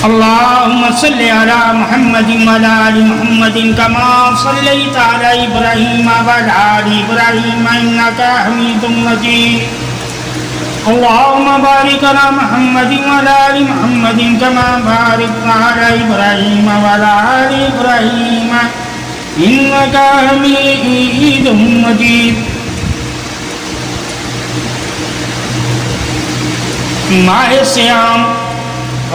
اللهم صل على محمد وعلى آل محمد كما صليت على إبراهيم وعلى آل إبراهيم إنك حميد مجيد. اللهم بارك على محمد وعلى آل محمد كما باركت على إبراهيم وعلى آل إبراهيم إنك حميد مجيد. ماہ سیام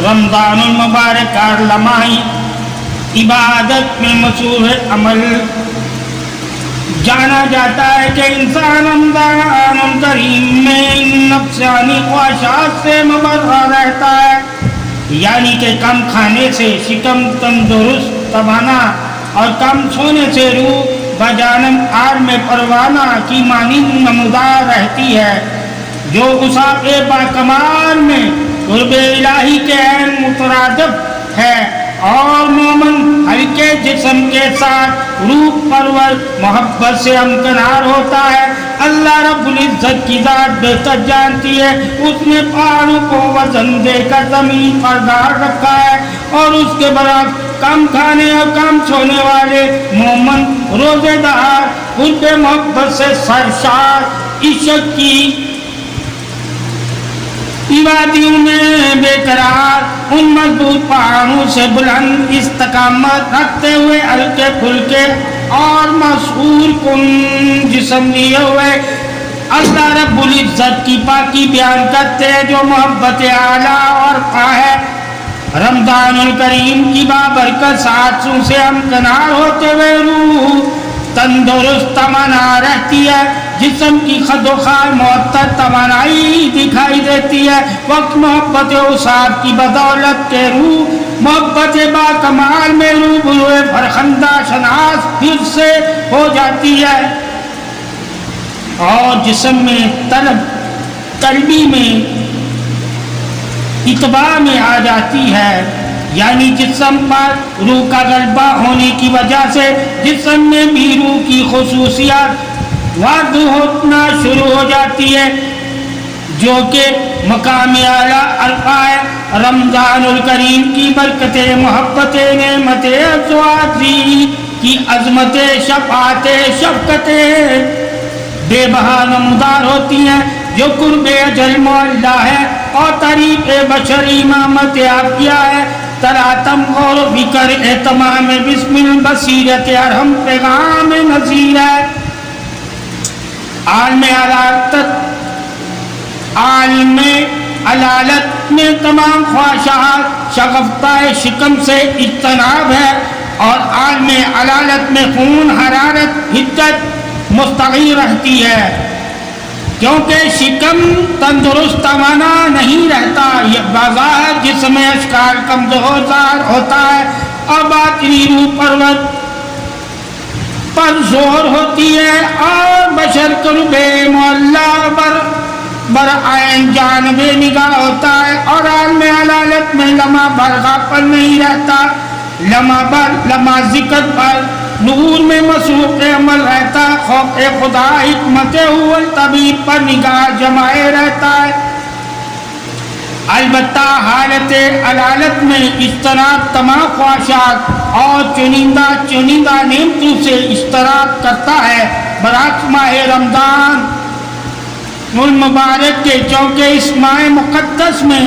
رمضان المبارک اور لمحہ عبادت میں مشہور عمل جانا جاتا ہے کہ انسان رمضان کریم میں نفسانی خواہشات سے مبرہ رہتا ہے، یعنی کہ کم کھانے سے شکم تندرست توانا اور کم سونے سے روح بجانب آر میں پروانہ کی مانند نمودار رہتی ہے، جو وسعت باکمال میں قرب الہی کے عین مترادف ہے، اور مومن ہلکے جسم کے ساتھ روح پرور محبت سے ہمکنار ہوتا ہے۔ اللہ رب العزت کی ذات بہتر جانتی ہے، اس نے پہاڑوں کو وزن دے کر زمین پر گاڑ رکھا ہے، اور اس کے برعکس کم کھانے اور کم سونے والے مومن روزے دار قرب محبت سے سرشار عشق کی وادیوں میں بے قرار ان مضبوط پہاڑوں سے بلند استقامت رکھتے ہوئے ہلکے پھلکے اور مسحور کن جسم لیے ہوئے اللہ رب العزت کی پاکی بیان کرتے ہیں، جو محبت اعلیٰ اور ہے۔ رمضان الکریم کی بابرکت ساتھوں سے ہمکنار ہوتے ہوئے روح تندرست توانا رہتی ہے، جسم کی خد و خال معطر توانائی دکھائی دیتی ہے۔ وقت محبت اوصاف کی بدولت کے روح محبت باکمال میں روبروئے فرخندہ شناس پھر سے ہو جاتی ہے، اور جسم میں قلبی میں اتباع میں آ جاتی ہے، یعنی جسم پر روح کا غلبہ ہونے کی وجہ سے جسم میں بھی روح کی خصوصیات واضح ہونا شروع ہو جاتی ہے، جو کہ مقام اعلیٰ الفائے رمضان الکریم کی برکت محبت نعمت ازواجی کی عظمت شفاعت شفقت بے بہا نمودار ہوتی ہیں، جو قرب اجل معلّہ ہے اور طریق بشر امامت عافیہ ہے۔ تراتم غور و فکر اہتمام بسم البصیرت ارحم پیغام نذیر ہے۔ عالم علالت میں تمام خواہشات شغفتہ شکم سے اجتناب ہے، اور عالم علالت میں خون حرارت حدت مستغیر رہتی ہے، کیونکہ شکم تندرست توانا نہیں رہتا، یہ بظاہر جسم اشکال کمزور ہوتا ہے، اور باطنی روح پرور پر زور ہوتی ہے، اور بشر قرب معلّہ برعین جانب نگاہ ہوتا ہے، اور عالم علالت میں لمحہ بھر غافل نہیں رہتا، لمحہ ذکر پر نور میں مسوق عمل رہتا، خوف خدا حکمت اول طبیب پر نگاہ جمائے رہتا ہے۔ البتہ حالت علالت میں اجتناب تمام خواہشات اور چنندہ نعمتوں سے اشتراک کرتا ہے، برعکس ماہ رمضان المبارک کے، چونکہ اس ماہ مقدس میں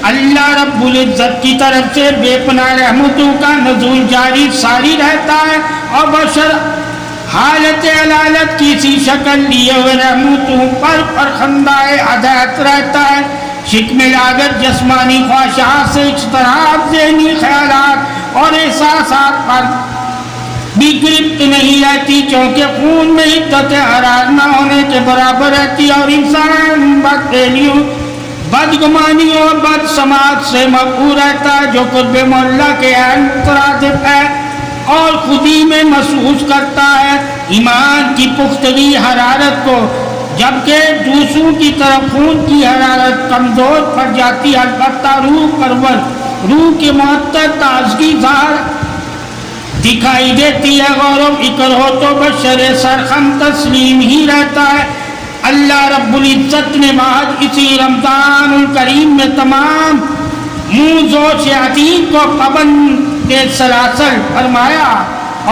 اللہ رب العزت کی طرف سے بے پناہ رحمتوں کا نزول جاری ساری رہتا ہے، اور بشر حالت علالت کی سی شکل لیے ہوئے رحمتوں پر فرخندہ ہدایت رہتا ہے۔ شکم لاگت جسمانی خواہشات سے اجتناب ذہنی خیالات اور احساسات پر بھی گرفت نہیں رہتی، چونکہ خون میں حدت حرارت نہ ہونے کے برابر رہتی ہے، اور انسان بدفعلیوں بدگمانیوں اور بد سماعت سے مقبول رہتا ہے، جو قرب معلّہ کے عین مترادف ہے اور خودی میں محسوس کرتا ہے ایمان کی پختگی حرارت کو، جبکہ دوسروں کی طرف خون کی حرارت کمزور پڑ جاتی ہے۔ البتہ روح پرور روح کی معطر تازگی ظاہر دکھائی دیتی ہے، غور و فکر ہو تو بشر سرخم تسلیم ہی رہتا ہے۔ اللہ رب العزت نے محض اسی رمضان الکریم میں تمام موز و شیاطین کو پابند سلاسل فرمایا،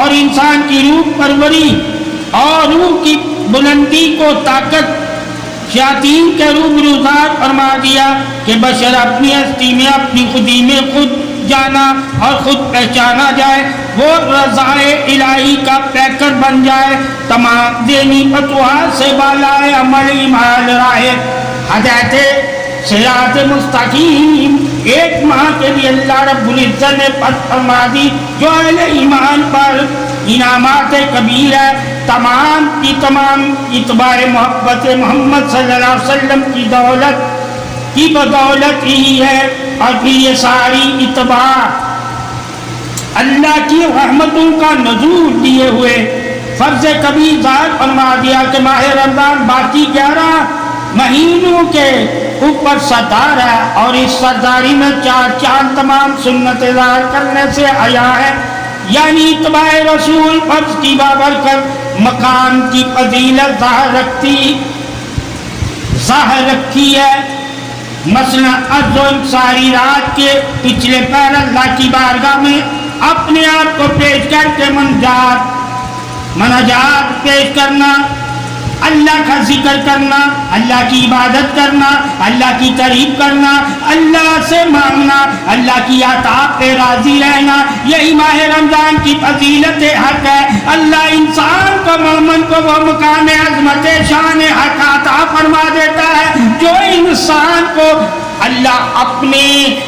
اور انسان کی روح پروری اور روح کی بلندی کو طاقت شیاطین کے روبرو ذات فرما دیا کہ بشر اپنی ہستی میں اپنی خودی میں خود جانا اور خود پہچانا جائے، وہ رضائے الہی کا پیکر بن جائے، تمام دینی فتوحات سے بالائے عمل ایمان راہ ہدایت صراط مستقیم ایک ماہ کے لیے اللہ رب العزت نے پتہ فرما دی، جو اہل ایمان پر انعامات کبیر ہے، تمام کی تمام اتباع محبت محمد صلی اللہ علیہ وسلم کی دولت کی بدولت ہی ہے، اور پھر یہ ساری اتباع اللہ کی رحمتوں کا نزول دیے ہوئے فرض کبیر ذات فرما دیا کہ ماہ رمضان باقی 11 مہینوں کے اوپر سردار ہے، اور اس سرداری میں 4 چاند تمام سنت ظاہر کرنے سے آیا ہے، یعنی اتباع رسول فرض کی بابرکت مقام کی فضیلت ظاہر رکھی ہے۔ مثلا عرض و ساری رات کے پچھلے پہر اللہ کی بارگاہ میں اپنے آپ کو پیش کر کے مناجات پیش کرنا، اللہ کا ذکر کرنا، اللہ کی عبادت کرنا، اللہ کی تعریف کرنا، اللہ سے مانگنا، اللہ کی عطا پہ راضی رہنا، یہی ماہ رمضان کی فضیلت حق ہے۔ اللہ انسان کو مومن کو وہ مقام عظمت شان حق عطا فرما دیتا ہے جو انسان کو اللہ اپنے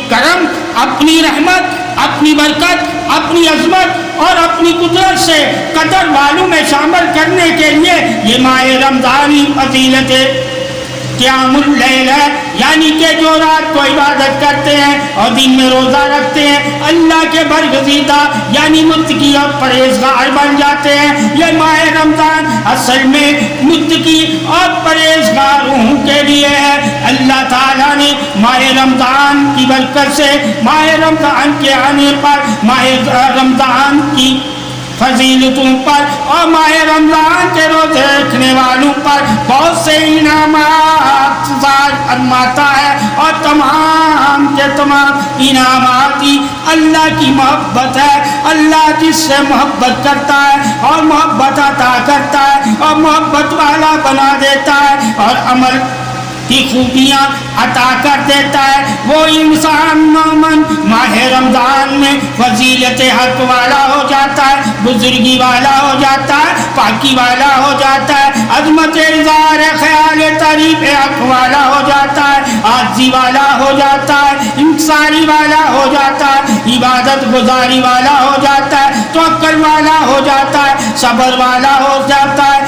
کرم، اپنی رحمت، اپنی برکت، اپنی عظمت اور اپنی قدرت سے قدر والوں میں شامل کرنے کے لیے یہ ماہ رمضانی فضیلت قیام اللیل ہے، یعنی کہ جو رات کو عبادت کرتے ہیں اور دن میں روزہ رکھتے ہیں اللہ کے برگزیدہ یعنی متقی اور پرہیزگار بن جاتے ہیں۔ یہ ماہ رمضان اصل میں متقی اور پرہیزگاروں کے لیے ہے۔ اللہ تعالیٰ نے ماہ رمضان کی برکت سے ماہ رمضان کے آنے پر، ماہ رمضان کی فضیلتوں پر اور ماہ رمضان کے روزے رکھنے والوں پر بہت سے انعامات فرماتا ہے، اور تمام کے تمام انعامات ہی اللہ کی محبت ہے۔ اللہ جس سے محبت کرتا ہے اور محبت عطا کرتا ہے اور محبت والا بنا دیتا ہے اور عمل کی خوبیاں عطا کر دیتا ہے، وہ انسان مومن ماہ رمضان میں فضیلت حق والا ہو جاتا ہے، بزرگی والا ہو جاتا ہے، پاکی والا ہو جاتا ہے، عظمت اظہار خیال تعریف حق والا ہو جاتا ہے، عاجزی والا ہو جاتا ہے، انکساری والا ہو جاتا ہے، عبادت گزاری والا ہو جاتا ہے، توکل والا ہو جاتا ہے، صبر والا ہو جاتا ہے،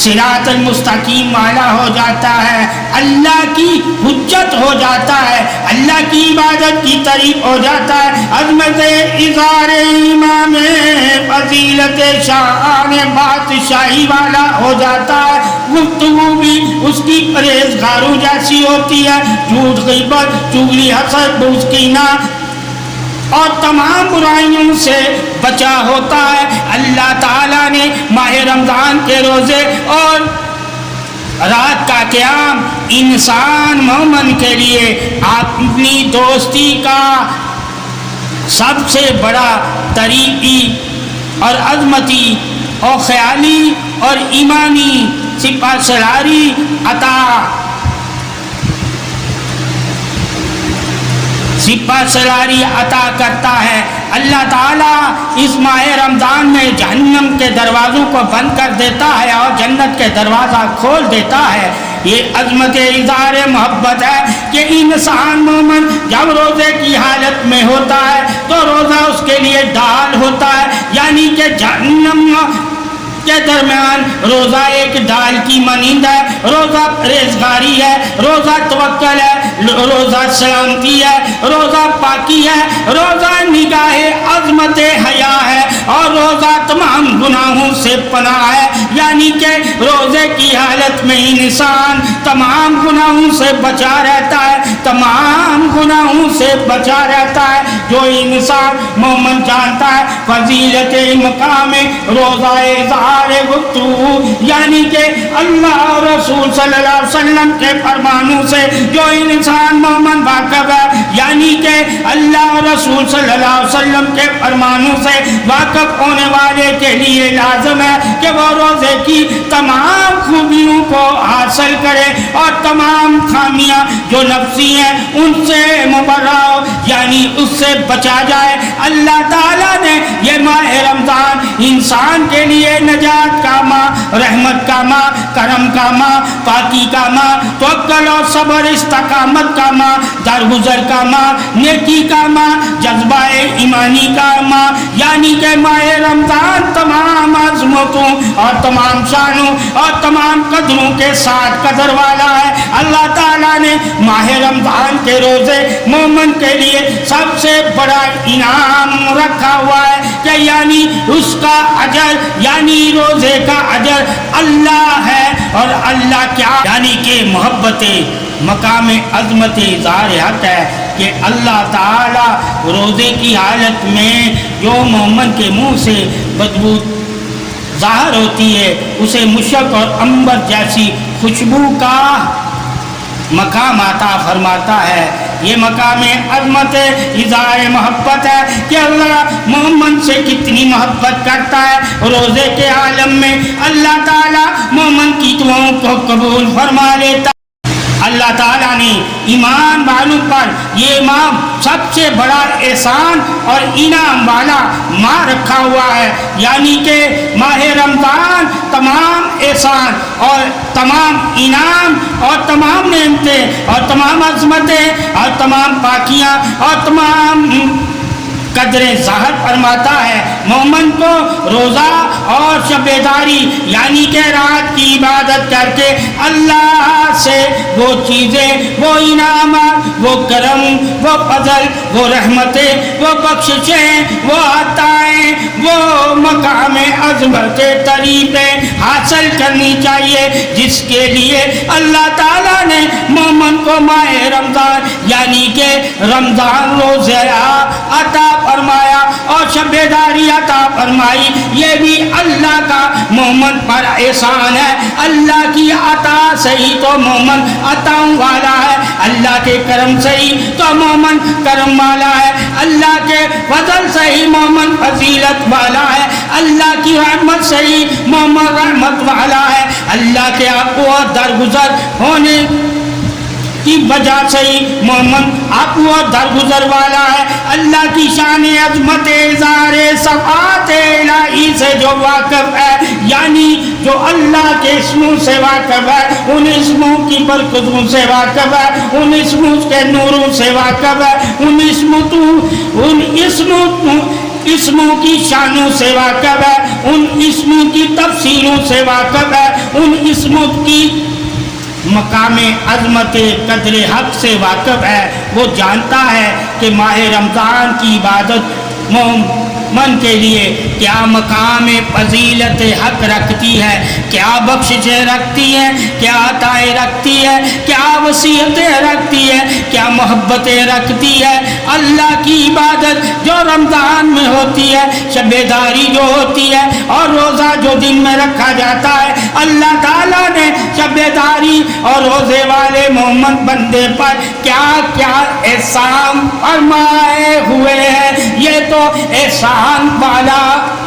صراط المستقیم والا ہو جاتا ہے، اللہ کی حجت ہو جاتا ہے، اللہ کی عبادت کی تعریف ہو جاتا ہے، عظمت اظہار امام فضیلت شان بادشاہی والا ہو جاتا ہے، گفتگو بھی اس کی پرہیزگاروں جیسی ہوتی ہے، جھوٹ غیبت چغلی حسد بغض کینہ اور تمام برائیوں سے بچا ہوتا ہے۔ اللہ تعالیٰ نے ماہ رمضان کے روزے اور رات کا قیام انسان مومن کے لیے اپنی دوستی کا سب سے بڑا طریقی اور عظمتی اور خیالی اور ایمانی سپہ سالاری عطا کرتا ہے۔ اللہ تعالیٰ اس ماہ رمضان میں جہنم کے دروازوں کو بند کر دیتا ہے اور جنت کے دروازہ کھول دیتا ہے۔ یہ عظمت اظہار محبت ہے کہ انسان مومن جب روزے کی حالت میں ہوتا ہے تو روزہ اس کے لیے ڈال ہوتا ہے، یعنی کہ جہنم کے درمیان روزہ ایک ڈال کی مانند ہے، روزہ پرہیزگاری ہے، روزہ توکل ہے، روزہ سلامتی ہے، روزہ پاکی ہے، روزہ نگاہ عظمت حیا ہے، اور روزہ تمام گناہوں سے پناہ ہے، یعنی کہ روزے کی حالت میں انسان تمام گناہوں سے بچا رہتا ہے، تمام گناہوں سے بچا رہتا ہے۔ جو انسان مومن جانتا ہے فضیلت مقام روزہ اظہار گفتگو، یعنی کہ اللہ اور رسول صلی اللہ علیہ وسلم کے فرمانوں سے جو انسان مومن واقف ہے، یعنی کہ اللہ اور رسول صلی اللہ علیہ وسلم کے فرمانوں سے واقف ہونے والے کے لیے لازم ہے کہ وہ روزے کی تمام خوبیوں کو حاصل کرے اور تمام خامیاں جو نفسی ہیں ان سے مبرا ہو، یعنی اس سے بچا جائے۔ اللہ تعالیٰ نے یہ ماہ رمضان انسان کے لیے نجات کا ماہ، رحمت کا ماہ، کرم کا ماہ، پاکی کا ماہ، توکل اور صبر استقامت کا ماہ، درگزر کا ماہ، نیکی کا ماہ، جذبہ ایمانی کا ماہ، یعنی کہ ماہ رمضان تمام عظمتوں اور تمام شانوں اور تمام قدروں کے ساتھ قدر والا ہے۔ اللہ تعالیٰ نے ماہ رمضان کے روزے مومن کے لیے سب سے بڑا انعام رکھا ہوا ہے کہ یعنی اس کا اجر، یعنی روزے کا اجر اللہ ہے، اور اللہ کیا، یعنی کہ محبت مقام عظمت اظہار حق ہے کہ اللہ تعالیٰ روزے کی حالت میں جو مومن کے منہ سے بدبو ظاہر ہوتی ہے اسے مشک اور عنبر جیسی خوشبو کا مقام عطا فرماتا ہے۔ یہ مقام عظمت اظہار محبت ہے کہ اللہ مومن سے کتنی محبت کرتا ہے۔ روزے کے عالم میں اللہ تعالیٰ مومن کی دعاؤں کو قبول فرما لیتا ہے۔ اللہ تعالیٰ نے ایمان والوں پر یہ امام سب سے بڑا احسان اور انعام والا ماہ رکھا ہوا ہے، یعنی کہ ماہ رمضان تمام احسان اور تمام انعام اور تمام نعمتیں اور تمام عظمتیں اور تمام پاکیاں اور تمام قدریں ظاہر فرماتا ہے۔ مومن کو روزہ اور شب داری یعنی کہ رات کی عبادت کر کے اللہ سے وہ چیزیں، وہ انعامات، وہ کرم، وہ فضل، وہ رحمتیں، وہ بخششیں، وہ عطائیں، وہ مقام عظمت طریقیں حاصل کرنی چاہیے جس کے لیے اللہ تعالیٰ نے مومن کو ماہ رمضان یعنی کہ رمضان روزہ عطا فرمایا اور شب داری عطا فرمائی۔ یہ بھی اللہ کا مومن پر احسان ہے۔ اللہ کی عطا سے ہی تو مومن عطاؤں والا ہے، اللہ کے کرم سے ہی تو مومن کرم والا ہے، اللہ کے فضل سے ہی مومن فضیلت والا ہے، اللہ کی رحمت سے ہی مومن رحمت والا ہے، اللہ کے عفو اور درگزر ہونے کی وجہ سے ہی مومن عفو اور درگزر والا ہے۔ اللہ کی شان عظمت اظہار صفات الہی سے جو واقف ہے، یعنی جو اللہ کے اسموں سے واقف ہے، ان اسموں کی برکتوں سے واقف ہے، ان اسموں کے نوروں سے واقف ہے، ان اسموں کی شانوں سے واقف ہے، ان اسموں کی تفسیروں سے واقف ہے، ان اسموں کی مقام عظمت قدر حق سے واقف ہے۔ وہ جانتا ہے کہ ماہ رمضان کی عبادت مومن کے لیے کیا مقام فضیلت حق رکھتی ہے، کیا بخششیں رکھتی ہے، کیا عطائیں رکھتی ہے، کیا وصیتیں رکھتی ہے، کیا محبتیں رکھتی ہے۔ اللہ کی عبادت جو رمضان میں ہوتی ہے، شب داری جو ہوتی ہے اور روزہ جو دن میں رکھا جاتا ہے، اللہ تعالیٰ نے شب داری اور روزے والے مومن بندے پر کیا کیا احسان فرمائے ہوئے ہیں۔ یہ تو احسان والا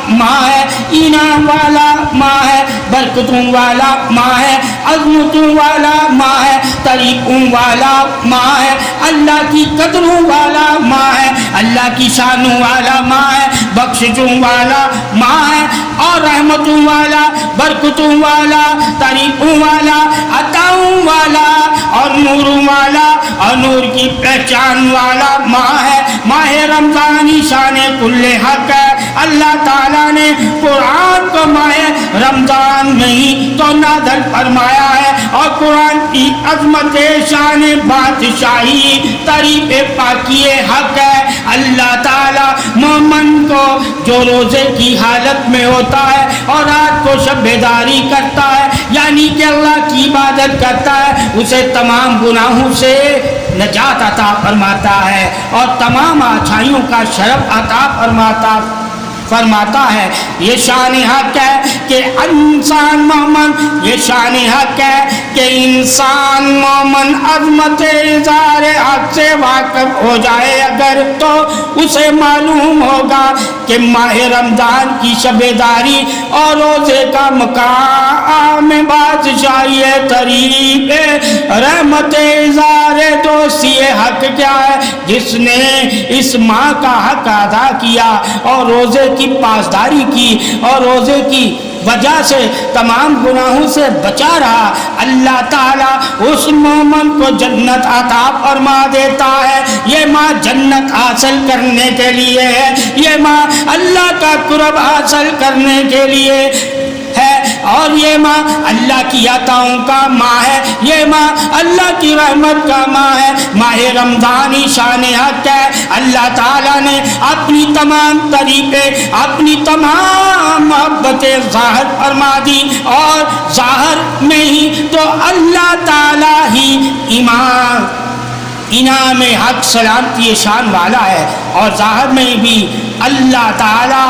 ماہ ہے، انعام والا ماہ ہے، برکتوں والا ماہ ہے، عظمتوں والا ماہ ہے، طریقوں والا ماہ ہے، اللہ کی قدروں والا ماہ ہے، اللہ کی شانوں والا ماہ ہے، بخششوں والا ماہ ہے اور رحمتوں والا، برکتوں والا، طریقوں والا، عطاؤں والا اور نوروں والا اور نور کی پہچان والا ماہ ہے۔ ماہ رمضانی شان کل حق ہے۔ اللہ تعالیٰ نے قرآن کو ماہ رمضان میں ہی تو نازل فرمایا ہے اور قرآن کی عظمت شان بادشاہی تعریف پاکی حق ہے۔ اللہ تعالیٰ مومن کو جو روزے کی حالت میں ہوتا ہے اور رات کو شب داری کرتا ہے یعنی کہ اللہ کی عبادت کرتا ہے، اسے تمام گناہوں سے نجات عطا فرماتا ہے اور تمام اچھائیوں کا شرف عطا فرماتا ہے۔ یہ شان حق ہے کہ انسان مومن، یہ شان حق ہے کہ انسان مومن عظمت اظہار حق سے واقف ہو جائے اگر تو اسے معلوم ہوگا کہ ماہ رمضان کی شبیداری اور روزے کا مقام بادشاہی طریق رحمت اظہار دوستی حق کیا ہے، جس نے اس ماہ کا حق ادا کیا اور روزے کی پاسداری کی اور روزے کی وجہ سے تمام گناہوں سے بچا رہا، اللہ تعالیٰ اس مومن کو جنت عطا فرما دیتا ہے۔ یہ ماہ جنت حاصل کرنے کے لیے ہے، یہ ماہ اللہ کا قرب حاصل کرنے کے لیے ہے، اور یہ ماہ اللہ کی عطاؤں کا ماہ ہے، یہ ماہ اللہ کی رحمت کا ماہ ہے۔ ماہ رمضانی شان حق ہے، اللہ تعالیٰ نے اپنی تمام طریقے، اپنی تمام محبتیں ظاہر فرما دی، اور ظاہر میں ہی تو اللہ تعالیٰ ہی انعام حق سلامتی شان والا ہے، اور ظاہر میں بھی اللہ تعالیٰ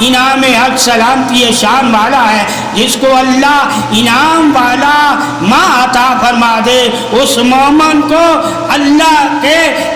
انعام حق سلامتی شان والا ہے۔ جس کو اللہ انعام والا ماں عطا فرما دے اس مومن کو اللہ کے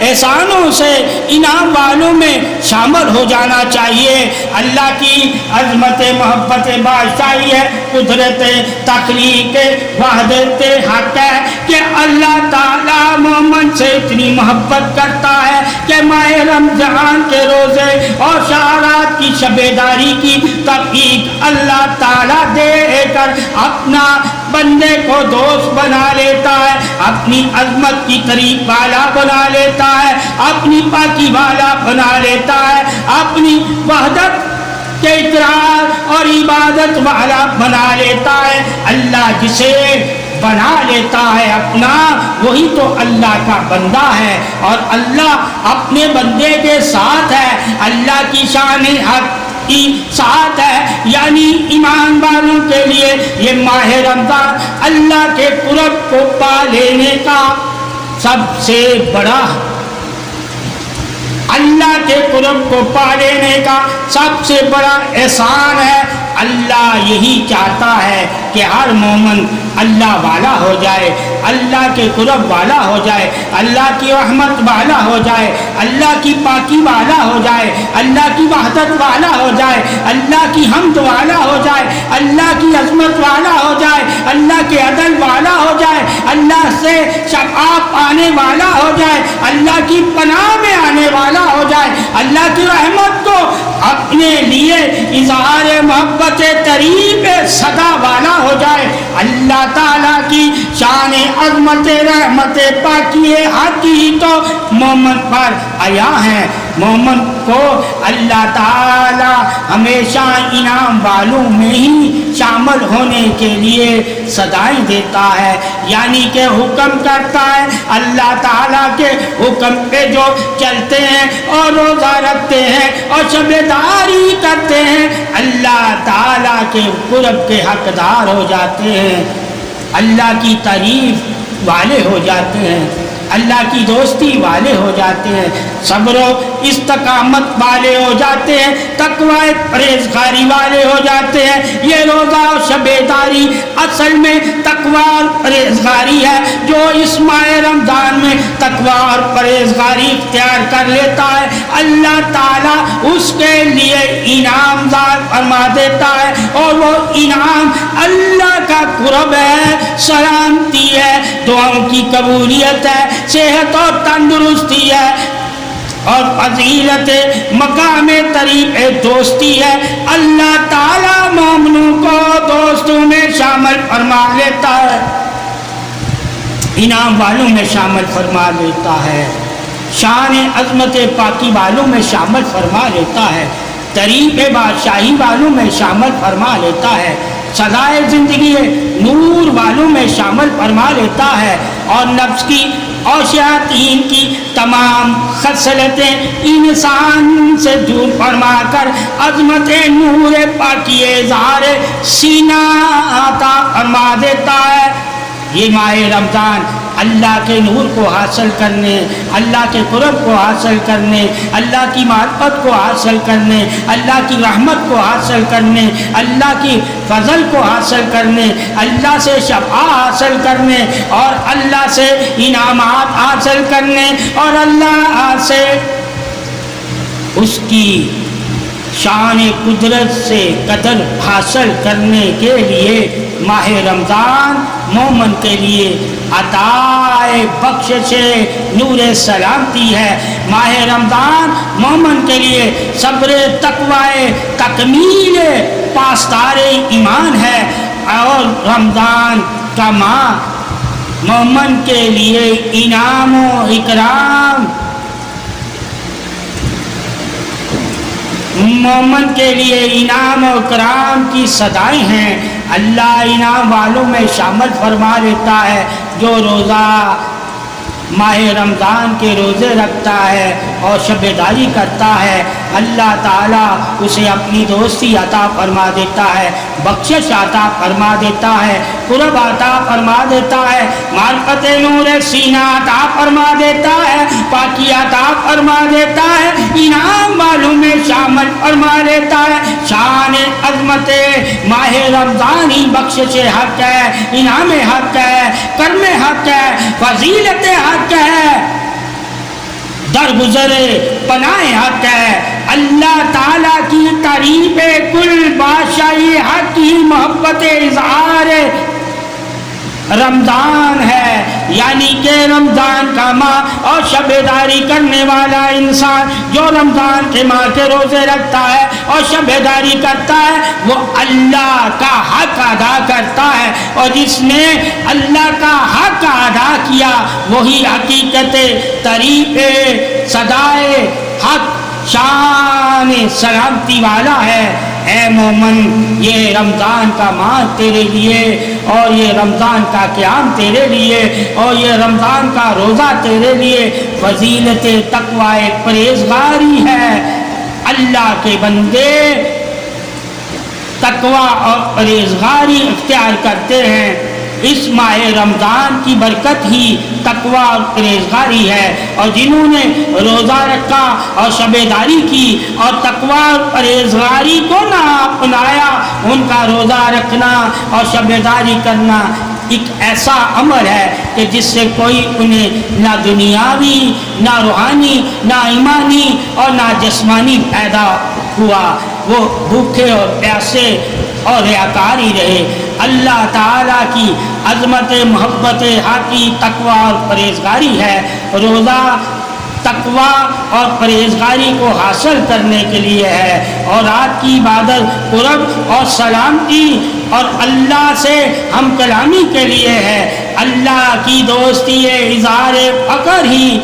احسانوں سے انعام والوں میں شامل ہو جانا چاہیے۔ اللہ کی عظمت محبت بادشاہی ہے، قدرت تخلیق وحدت حق ہے کہ اللہ تعالیٰ مومن سے اتنی محبت کرتا ہے کہ ماہ رمضان کے روزے اور شعرات کی شبیداری کی تحقیق اللہ تعالیٰ دے کر اپنا بندے کو دوست بنا لیتا ہے، اپنی عظمت کی قریب والا بنا لیتا ہے، اپنی پاکی والا بنا لیتا ہے، اپنی وحدت کے اقرار اور عبادت والا بنا لیتا ہے۔ اللہ جسے بنا لیتا ہے اپنا، وہی تو اللہ کا بندہ ہے، اور اللہ اپنے بندے کے ساتھ ہے۔ اللہ کی شان حق کی ساتھ ہے، یعنی ایمان والوں کے لیے یہ ماہ رمضان اللہ کے قرب کو پا لینے کا سب سے بڑا، اللہ کے قرب کو پا لینے کا سب سے بڑا احسان ہے۔ اللہ یہی چاہتا ہے کہ ہر مومن اللہ والا ہو جائے، اللہ کے قرب والا ہو جائے، اللہ کی رحمت والا ہو جائے، اللہ کی پاکی والا ہو جائے، اللہ کی وحدت والا ہو جائے، اللہ کی حمد والا ہو جائے، اللہ کی عظمت والا ہو جائے، اللہ کے عدل والا ہو جائے، اللہ سے شفاعت پانے والا ہو جائے، اللہ کی پناہ میں آنے والا ہو جائے، اللہ کی رحمت کو اپنے لیے اظہار محبت طریق صدا والا ہو جائے۔ اللہ تعالیٰ کی شان عظمت رحمت پاکی حق ہی تو مومن پر آیا ہے۔ مومن کو اللہ تعالیٰ ہمیشہ انعام والوں میں ہی شامل ہونے کے لیے صدائیں دیتا ہے، یعنی کہ حکم کرتا ہے۔ اللہ تعالیٰ کے حکم پہ جو چلتے ہیں اور روزہ رکھتے ہیں اور شبیداری کرتے ہیں، اللہ تعالیٰ کے قرب کے حقدار ہو جاتے ہیں، اللہ کی تعریف والے ہو جاتے ہیں، اللہ کی دوستی والے ہو جاتے ہیں، صبر و استقامت والے ہو جاتے ہیں، تقوی پرہیزگاری والے ہو جاتے ہیں۔ یہ روزہ اور شبیداری اصل میں تقوی اور پرہیزگاری ہے۔ جو اس ماہ رمضان میں تقوی اور پرہیزگاری اختیار کر لیتا ہے، اللہ تعالیٰ اس کے لیے انعام فرما دیتا ہے، اور وہ انعام اللہ کا قرب ہے، سلامتی ہے، دعاؤں کی قبولیت ہے، صحت اور تندرستی ہے، اور فضیلت مقام طریق دوستی ہے۔ اللہ تعالیٰ مومنوں کو دوستوں میں شامل فرما لیتا ہے، انعام والوں میں شامل فرما لیتا ہے، شان عظمت پاکی والوں میں شامل فرما لیتا ہے، طریق بادشاہی والوں میں شامل فرما لیتا ہے، سزائے زندگی نور والوں میں شامل فرما لیتا ہے، اور نفس کی اور شیاطین کی تمام خصلتیں انسان سے دور فرما کر عظمت نور پاکی اظہار سینہ عطا فرما دیتا ہے۔ یہ ماہ رمضان اللہ کے نور کو حاصل کرنے، اللہ کے قرب کو حاصل کرنے، اللہ کی معرفت کو حاصل کرنے، اللہ کی رحمت کو حاصل کرنے، اللہ کی فضل کو حاصل کرنے، اللہ سے شفاعت حاصل کرنے اور اللہ سے انعامات حاصل کرنے اور اللہ سے اس کی شان قدرت سے قدر حاصل کرنے کے لیے ماہ رمضان مومن کے لیے عطائے بخشش نور سلامتی ہے۔ ماہ رمضان مومن کے لیے صبر تقوی تکمیل پاسدار ایمان ہے، اور رمضان کا ماہ مومن کے لیے انعام و اکرام، مومن کے لیے انعام و اکرام کی صدائیں ہیں۔ اللہ انعام والوں میں شامل فرما لیتا ہے جو روزہ ماہ رمضان کے روزے رکھتا ہے اور شب داری کرتا ہے، اللہ تعالیٰ اسے اپنی دوستی عطا فرما دیتا ہے، بخشش عطا فرما دیتا ہے، قرب عطا فرما دیتا ہے، معرفت نور سینہ عطا فرما دیتا ہے، پاکی عطا فرما دیتا ہے، انعام والوں میں شامل فرما لیتا ہے۔ شان عظمت ماہ رمضان ہی بخشش حق ہے، انعام حق ہے، کرم حق ہے، فضیلت حق ہے، درگزر پناہ حق ہے۔ اللہ تعالیٰ کی تعریف کل بادشاہی حق کی محبت اظہار رمضان ہے، یعنی کہ رمضان کا ماہ اور شب داری کرنے والا انسان جو رمضان کے ماہ کے روزے رکھتا ہے اور شب داری کرتا ہے وہ اللہ کا حق ادا کرتا ہے، اور جس نے اللہ کا حق ادا کیا وہی حقیقت طریق صدائے حق شان سلامتی والا ہے۔ اے مومن، یہ رمضان کا ماہ تیرے لیے اور یہ رمضان کا قیام تیرے لیے اور یہ رمضان کا روزہ تیرے لیے فضیلت تقوی پرہیزگاری ہے۔ اللہ کے بندے تقوی اور پرہیزگاری اختیار کرتے ہیں، اس ماہ رمضان کی برکت ہی تقوی اور پرہیزگاری ہے، اور جنہوں نے روزہ رکھا اور شب داری کی اور تقوی اور پرہیزگاری کو نہ اپنایا، ان کا روزہ رکھنا اور شب داری کرنا ایک ایسا عمل ہے کہ جس سے کوئی انہیں نہ دنیاوی، نہ روحانی، نہ ایمانی اور نہ جسمانی فائدہ ہوا، وہ بھوکے اور پیاسے اور ریاکار ہی رہے۔ اللہ تعالیٰ کی عظمت محبت حقی تقوی اور پرہیزگاری ہے۔ روزہ تقوی اور پرہیزگاری کو حاصل کرنے کے لیے ہے، اور رات کی عبادت قرب اور سلامتی اور اللہ سے ہم کلامی کے لیے ہے۔ اللہ کی دوستی اظہار فخر ہی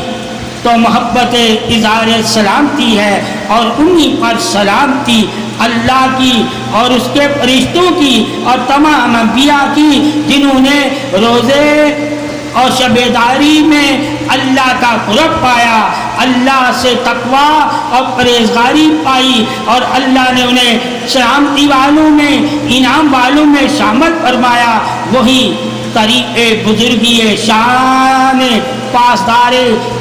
تو محبت اظہار سلامتی ہے، اور انہی پر سلامتی اللہ کی اور اس کے فرشتوں کی اور تمام انبیاء کی جنہوں نے روزے اور شب داری میں اللہ کا قرب پایا، اللہ سے تقوی اور پرہیزگاری پائی، اور اللہ نے انہیں سلامتی والوں میں، انعام والوں میں شامل فرمایا۔ وہی طریق بزرگی شان پاسدار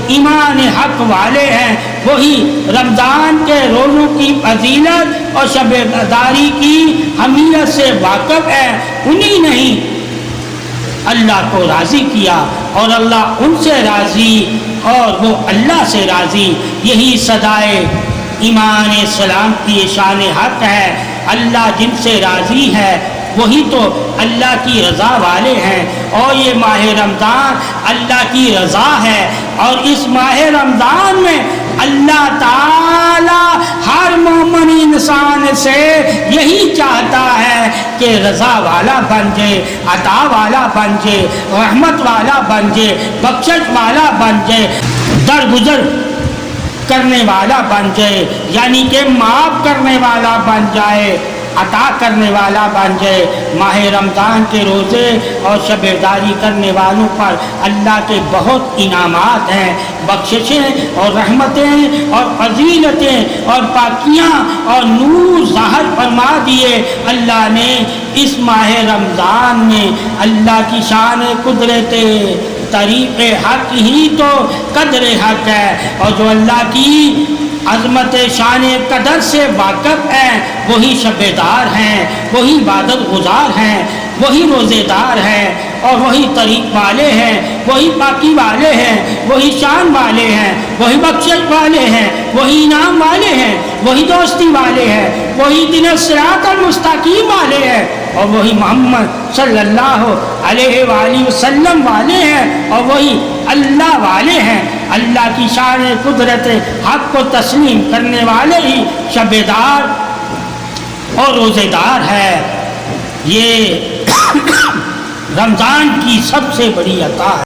ایمان حق والے ہیں، وہی رمضان کے روزوں کی فضیلت اور شب داری کی اہمیت سے واقف ہے۔ انہی نہیں اللہ کو راضی کیا اور اللہ ان سے راضی اور وہ اللہ سے راضی۔ یہی صدائے ایمان سلامتی شان حق ہے۔ اللہ جن سے راضی ہے وہی تو اللہ کی رضا والے ہیں، اور یہ ماہ رمضان اللہ کی رضا ہے، اور اس ماہ رمضان میں اللہ تعالی ہر مومن انسان سے یہی چاہتا ہے کہ رضا والا بن جائے، عطا والا بن جائے، رحمت والا بن جائے، بخشش والا بن جائے، درگزر کرنے والا بن جائے، یعنی کہ معاف کرنے والا بن جائے، عطا کرنے والا بن جائے۔ ماہ رمضان کے روزے اور شب داری کرنے والوں پر اللہ کے بہت انعامات ہیں، بخششیں اور رحمتیں اور فضیلتیں اور پاکیاں اور نور ظاہر فرما دیے اللہ نے۔ اس ماہ رمضان میں اللہ کی شان قدرت طریق حق ہی تو قدر حق ہے، اور جو اللہ کی عظمت شان قدر سے واقف ہیں وہی شب دار ہیں، وہی عبادت گزار ہیں، وہی روزے دار ہیں، اور وہی طریق والے ہیں، وہی پاکی والے ہیں، وہی شان والے ہیں، وہی بخشش والے ہیں، وہی انعام والے ہیں، وہی دوستی والے ہیں، وہی دین الصراط المستقیم والے ہیں، اور وہی محمد صلی اللہ علیہ وآلہ وسلم والے ہیں، اور وہی اللہ والے ہیں۔ اللہ کی شان قدرت حق کو تسلیم کرنے والے ہی شب دار اور روزے دار ہے۔ یہ رمضان کی سب سے بڑی عطا ہے۔